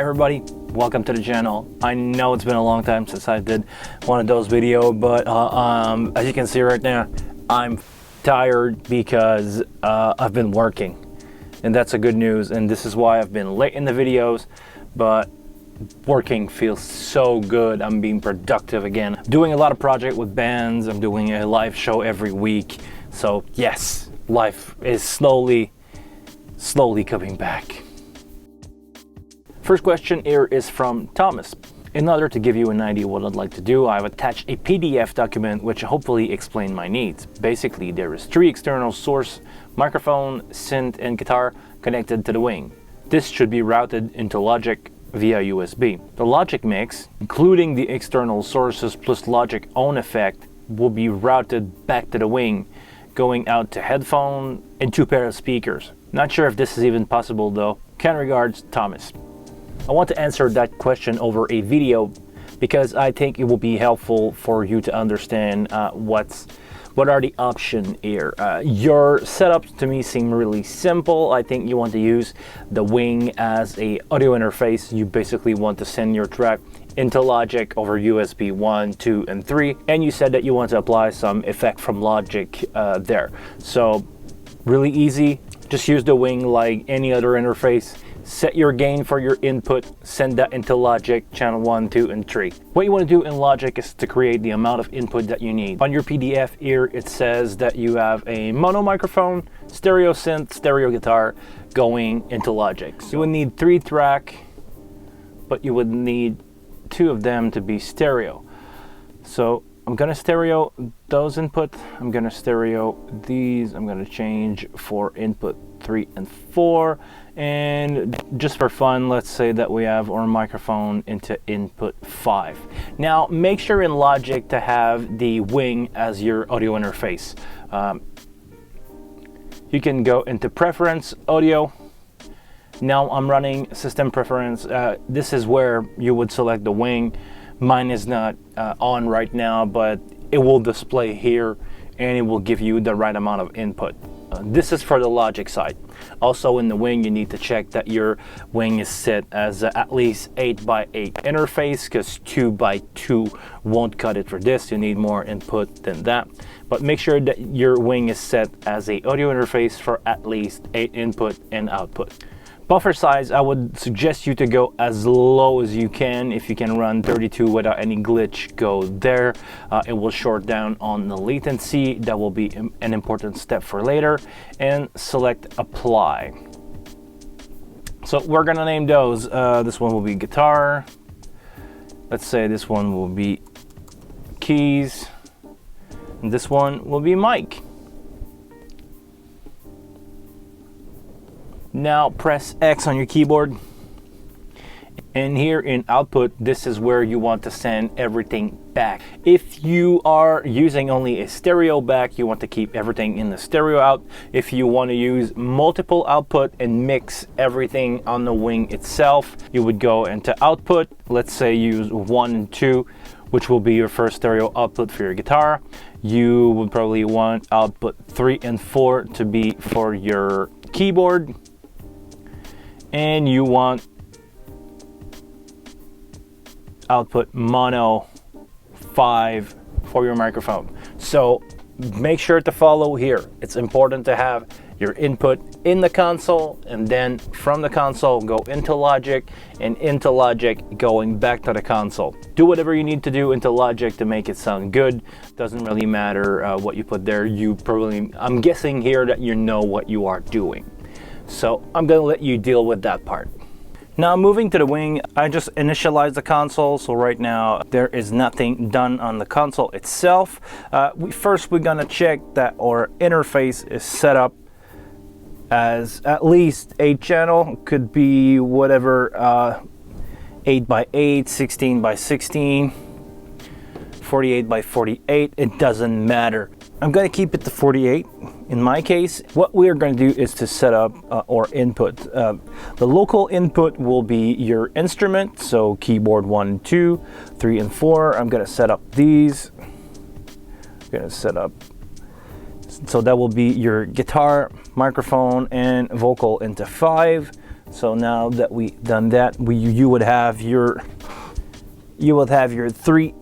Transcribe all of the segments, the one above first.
everybody, welcome to the channel. I know it's been a long time since I did one of those videos, but as you can see right now, I'm tired because I've been working, and that's a good news, and this is why I've been late in the videos, but working feels so good. I'm being productive again, doing a lot of projects with bands. I'm doing a live show every week, so yes, life is slowly coming back. First question here is from Thomas. In order to give you an idea what I'd like to do, I've attached a PDF document which hopefully explain my needs. Basically, there is 3 external source, microphone, synth, and guitar connected to the wing. This should be routed into Logic via USB. The Logic mix, including the external sources plus Logic own effect, will be routed back to the wing, going out to headphone and 2 pairs of speakers. Not sure if this is even possible though. Kind regards, Thomas. I want to answer that question over a video because I think it will be helpful for you to understand what are the options here. Your setup to me seem really simple. I think you want to use the wing as a audio interface. You basically want to send your track into Logic over USB 1, 2, and 3, and you said that you want to apply some effect from Logic there. So really easy. Just use the wing like any other interface. Set your gain for your input, send that into Logic, channel 1, 2, and 3. What you want to do in Logic is to create the amount of input that you need. On your PDF here, it says that you have a mono microphone, stereo synth, stereo guitar going into Logic. So you would need 3 track, but you would need 2 of them to be stereo. So I'm gonna stereo those input, I'm gonna stereo these, I'm gonna change for input 3 and 4, and just for fun, let's say that we have our microphone into input 5. Now make sure in Logic to have the wing as your audio interface. You can go into preference, audio. Now I'm running system preference. This is where you would select the wing. Mine is not on right now, but it will display here and it will give you the right amount of input. This is for the Logic side. Also in the wing, you need to check that your wing is set as at least 8x8 interface, because 2x2 won't cut it for this. You need more input than that. But make sure that your wing is set as a audio interface for at least 8 input and output. Buffer size, I would suggest you to go as low as you can. If you can run 32 without any glitch, go there. It will short down on the latency. That will be an important step for later. And select apply. So we're gonna name those. This one will be guitar. Let's say this one will be keys. And this one will be mic. Now press X on your keyboard, and here in output, this is where you want to send everything back. If you are using only a stereo back, you want to keep everything in the stereo out. If you want to use multiple output and mix everything on the wing itself, you would go into output. Let's say use 1 and 2, which will be your first stereo output for your guitar. You would probably want output 3 and 4 to be for your keyboard. And you want output mono 5 for your microphone. So make sure to follow here. It's important to have your input in the console, and then from the console go into Logic, and into Logic going back to the console. Do whatever you need to do into Logic to make it sound good. Doesn't really matter what you put there. I'm guessing here that you know what you are doing. So I'm gonna let you deal with that part. Now moving to the wing, I just initialized the console, so right now there is nothing done on the console itself. We're gonna check that our interface is set up as at least 8 channel, could be whatever, 8x8, 16x16, 48x48, it doesn't matter. I'm going to keep it to 48 in my case. What we are going to do is to set up our input. The local input will be your instrument, so keyboard 1, 2, 3, and 4. I'm going to set up these. I'm going to set up, so that will be your guitar, microphone, and vocal into 5. So now that we've done that, you would have your 3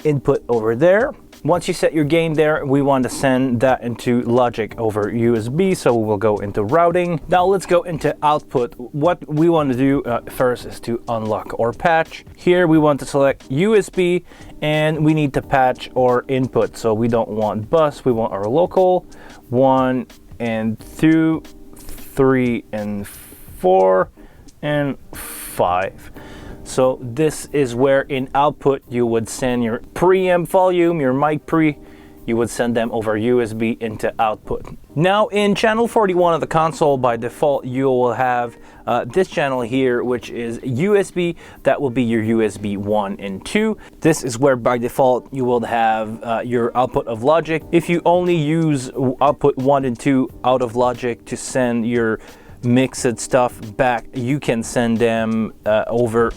input over there. Once you set your gain there, we want to send that into logic over USB, so we'll go into routing. Now let's go into output. What we want to do first is to unlock or patch. Here we want to select USB, and we need to patch our input. So we don't want bus, we want our local. 1 and 2, 3 and 4 and 5. So this is where in output you would send your preamp volume, your mic pre, you would send them over USB into output. Now in channel 41 of the console, by default, you will have this channel here, which is USB. That will be your USB 1 and 2. This is where by default you will have your output of logic. If you only use output 1 and 2 out of logic to send your mixed stuff back, you can send them over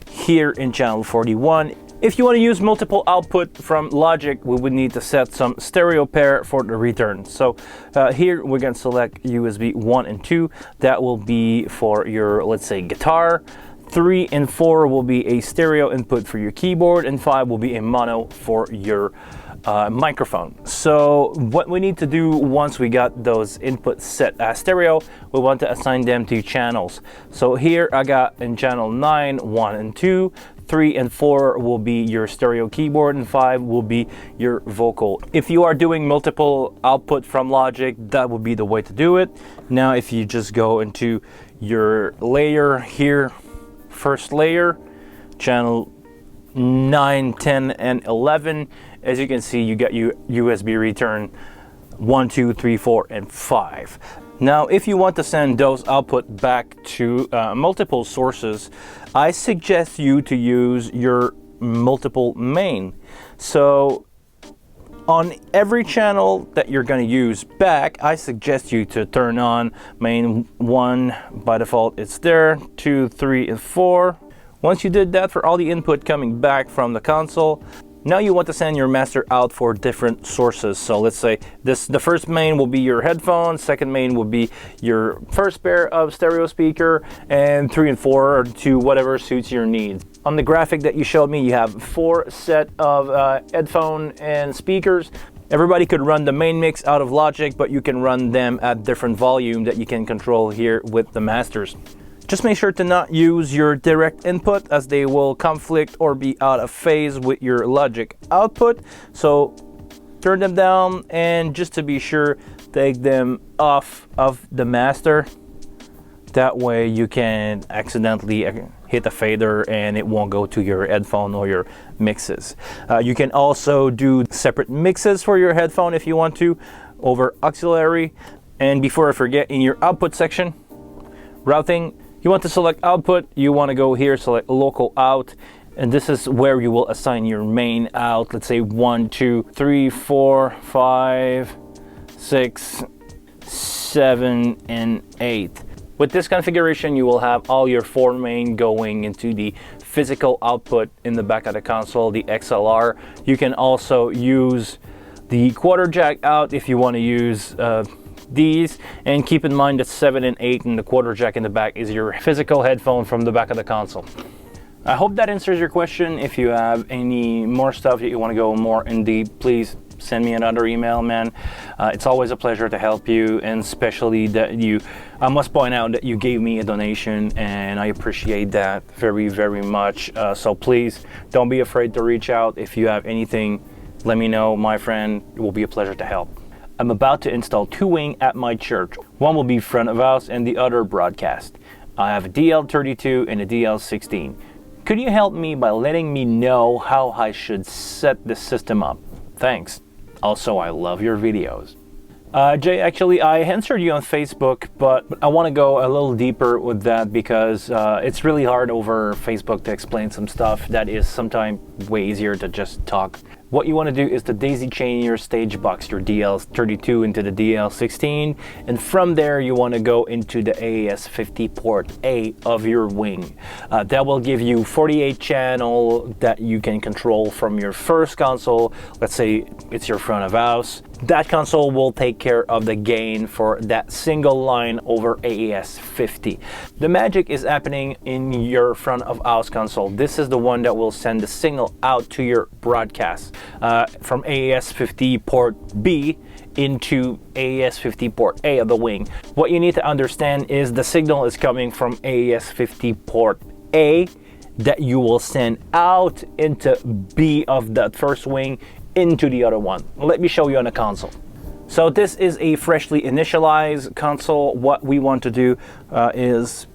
here in channel 41. If you want to use multiple output from logic, we would need to set some stereo pair for the return. So here we're going to select USB 1 and 2. That will be for your, let's say, guitar. 3 and 4 will be a stereo input for your keyboard, and 5 will be a mono for your microphone. So what we need to do once we got those inputs set as stereo, we want to assign them to channels. So here I got in channel 9, 1 and 2, 3 and 4 will be your stereo keyboard, and 5 will be your vocal. If you are doing multiple output from logic, that would be the way to do it. Now if you just go into your layer here, first layer, channel 9, 10 and 11, as you can see, you get USB return 1, 2, 3, 4 and 5. Now if you want to send those output back to multiple sources, I suggest you to use your multiple main. So on every channel that you're going to use back, I suggest you to turn on main 1. By default it's there, 2, 3 and 4. Once you did that for all the input coming back from the console, now you want to send your master out for different sources. So let's say the first main will be your headphones, second main will be your first pair of stereo speaker, and 3 and 4 are to whatever suits your needs. On the graphic that you showed me, you have 4 set of headphone and speakers. Everybody could run the main mix out of Logic, but you can run them at different volume that you can control here with the masters. Just make sure to not use your direct input, as they will conflict or be out of phase with your Logic output. So turn them down, and just to be sure, take them off of the master. That way you can accidentally hit a fader and it won't go to your headphone or your mixes. You can also do separate mixes for your headphone if you want to over auxiliary. And before I forget, in your output section, routing, you want to select output, you want to go here, select local out, and this is where you will assign your main out. Let's say 1, 2, 3, 4, 5, 6, 7, and 8. With this configuration, you will have all your 4 main going into the physical output in the back of the console, the XLR. You can also use the quarter jack out if you want to use these, and keep in mind that 7 and 8 and the quarter jack in the back is your physical headphone from the back of the console. I hope that answers your question. If you have any more stuff that you want to go more in deep, please send me another email, man. It's always a pleasure to help you, and especially that I must point out that you gave me a donation, and I appreciate that very, very much. So please don't be afraid to reach out. If you have anything, let me know, my friend. It will be a pleasure to help. I'm about to install 2 wing at my church. One will be front of house and the other broadcast. I have a DL32 and a DL16. Could you help me by letting me know how I should set the system up? Thanks. Also, I love your videos. Jay, actually, I answered you on Facebook, but I want to go a little deeper with that because it's really hard over Facebook to explain some stuff that is sometimes way easier to just talk. What you want to do is to daisy chain your stage box, your DL32 into the DL16, and from there you want to go into the AES50 port A of your wing. That will give you 48 channel that you can control from your first console. Let's say it's your front of house. That console will take care of the gain for that single line over AES-50. The magic is happening in your front of house console. This is the one that will send the signal out to your broadcast from AES-50 port B into AES-50 port A of the wing. What you need to understand is the signal is coming from AES-50 port A that you will send out into B of that first wing into the other one. Let me show you on the console. So this is a freshly initialized console. What we want to do is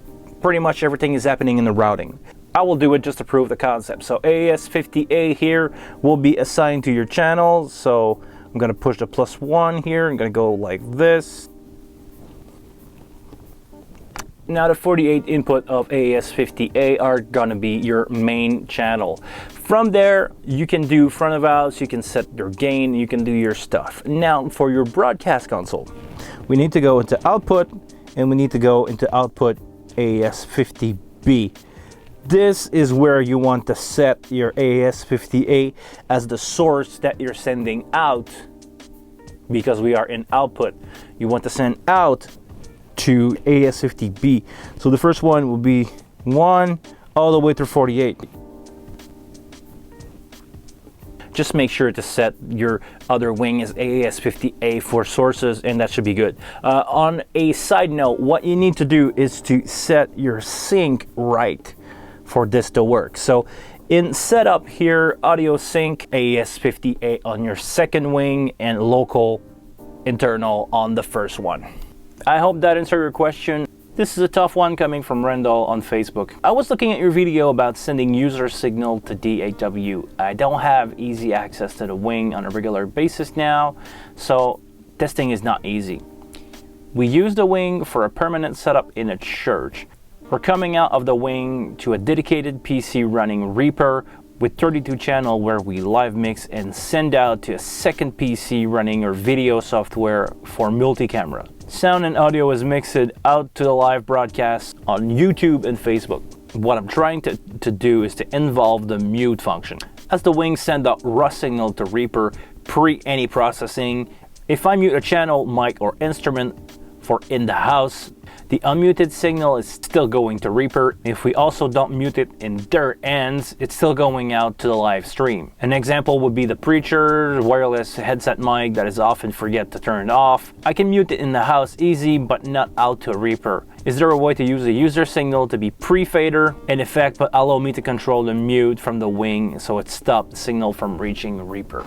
pretty much everything is happening in the routing. I will do it just to prove the concept. So AES-50A here will be assigned to your channel. So I'm gonna push the +1 here. I'm gonna go like this. Now the 48 input of AES-50A are gonna be your main channel. From there, you can do front of house, you can set your gain, you can do your stuff. Now for your broadcast console, we need to go into output and we need to go into output AES-50B. This is where you want to set your AES-50A as the source that you're sending out, because we are in output. You want to send out to AES-50B. So the first one will be 1 all the way through 48. Just make sure to set your other wing as AES-50A for sources, and that should be good. On a side note, what you need to do is to set your sync right for this to work. So in setup here, audio sync AES-50A on your second wing and local internal on the first one. I hope that answered your question. This is a tough one coming from Randall on Facebook. I was looking at your video about sending user signal to DAW. I don't have easy access to the wing on a regular basis now, so testing is not easy. We use the wing for a permanent setup in a church. We're coming out of the wing to a dedicated PC running Reaper with 32 channel where we live mix and send out to a second PC running our video software for multi-camera. Sound and audio is mixed out to the live broadcast on YouTube and Facebook. What I'm trying to do is to involve the mute function. As the wing send out raw signal to Reaper pre any processing, if I mute a channel, mic or instrument for in the house, the unmuted signal is still going to Reaper. If we also don't mute it in their ends, it's still going out to the live stream. An example would be the preacher wireless headset mic that is often forget to turn it off. I can mute it in the house easy, but not out to Reaper. Is there a way to use the user signal to be pre-fader in effect, but allow me to control the mute from the wing so it stops the signal from reaching Reaper?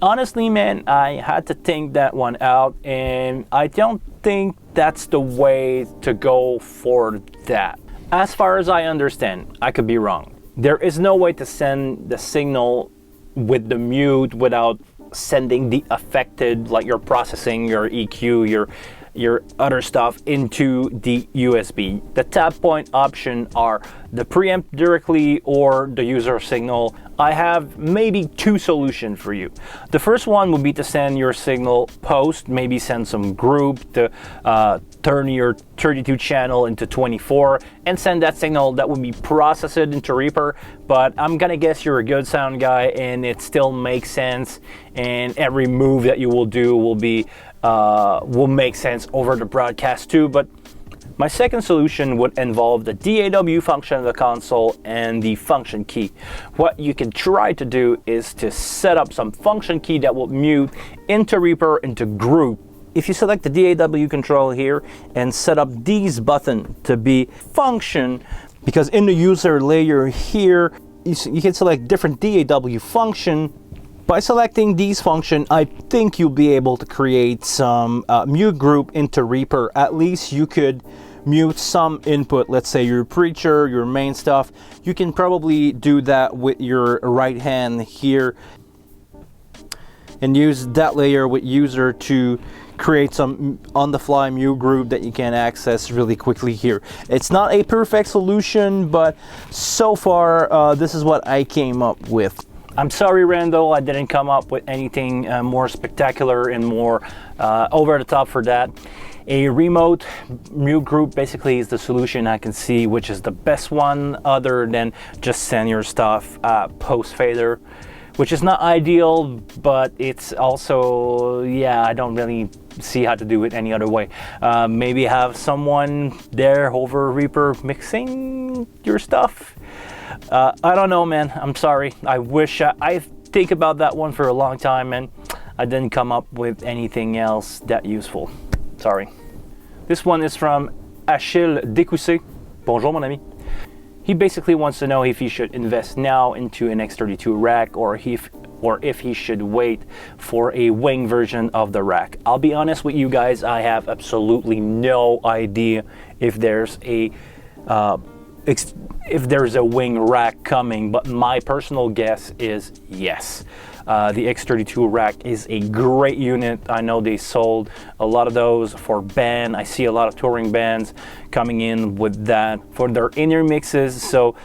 Honestly, man, I had to think that one out, and I don't think that's the way to go for that. As far as I understand, I could be wrong. There is no way to send the signal with the mute without sending the affected, like your processing, your EQ, your other stuff into the USB. The tap point option are the preamp directly or the user signal. I have maybe two solutions for you. The first one would be to send your signal post, maybe send some group to turn your 32 channel into 24 and send that signal that would be processed into Reaper. But I'm gonna guess you're a good sound guy and it still makes sense, and every move that you will do will make sense over the broadcast too. But my second solution would involve the DAW function of the console and the function key. What you can try to do is to set up some function key that will mute into Reaper into group. If you select the DAW control here and set up these buttons to be function, because in the user layer here, you can select different DAW function. By selecting these functions, I think you'll be able to create some mute group into Reaper. At least you could mute some input, let's say your preacher, your main stuff. You can probably do that with your right hand here and use that layer with user to create some on-the-fly mute group that you can access really quickly here. It's not a perfect solution, but so far this is what I came up with. I'm sorry, Randall, I didn't come up with anything more spectacular and more over the top for that. A remote mute group basically is the solution I can see, which is the best one other than just send your stuff post fader. which is not ideal, but it's also, yeah, I don't really see how to do it any other way. Maybe have someone there over Reaper mixing your stuff. I don't know, man. I'm sorry. I wish I think about that one for a long time, and I didn't come up with anything else that useful. Sorry. This one is from Achille Découssé. Bonjour, mon ami. He basically wants to know if he should invest now into an X32 rack or if he should wait for a wing version of the rack. I'll be honest with you guys, I have absolutely no idea if there's a wing rack coming, but my personal guess is yes. The X32 rack is a great unit. I know they sold a lot of those for band. I see a lot of touring bands coming in with that for their inner mixes. So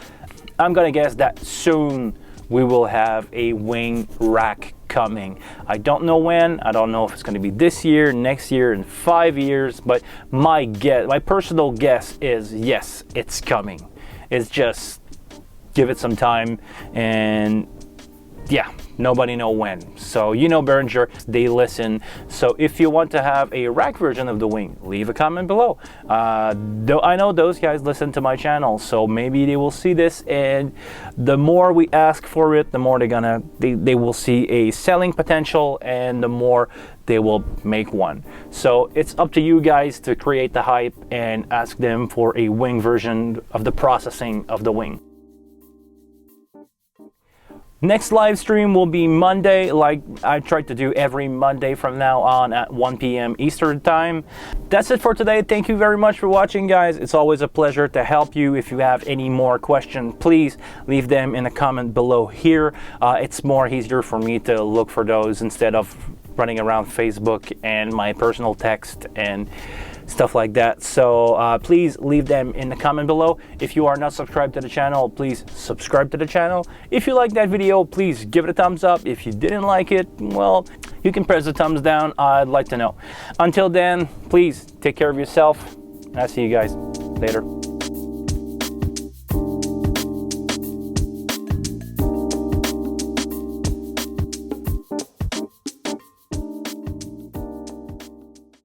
I'm gonna guess that soon we will have a wing rack coming. I don't know when. I don't know if it's gonna be this year, next year, in 5 years, but my personal guess is yes, it's coming. It's just give it some time, and yeah, nobody know when. So you know Behringer, they listen. So if you want to have a rack version of the wing, leave a comment below. Though I know those guys listen to my channel, so maybe they will see this, and the more we ask for it, the more they will see a selling potential, and the more they will make one. So it's up to you guys to create the hype and ask them for a wing version of the processing of the wing. Next live stream will be Monday, like I try to do every Monday from now on at 1 p.m. Eastern time. That's it for today. Thank you very much for watching, guys. It's always a pleasure to help you. If you have any more questions, please leave them in the comment below here. It's more easier for me to look for those instead of running around Facebook and my personal text and stuff like that. So please leave them in the comment below. If you are not subscribed to the channel, please subscribe to the channel. If you like that video, please give it a thumbs up. If you didn't like it, well, you can press the thumbs down. I'd like to know. Until then, please take care of yourself. I'll see you guys later.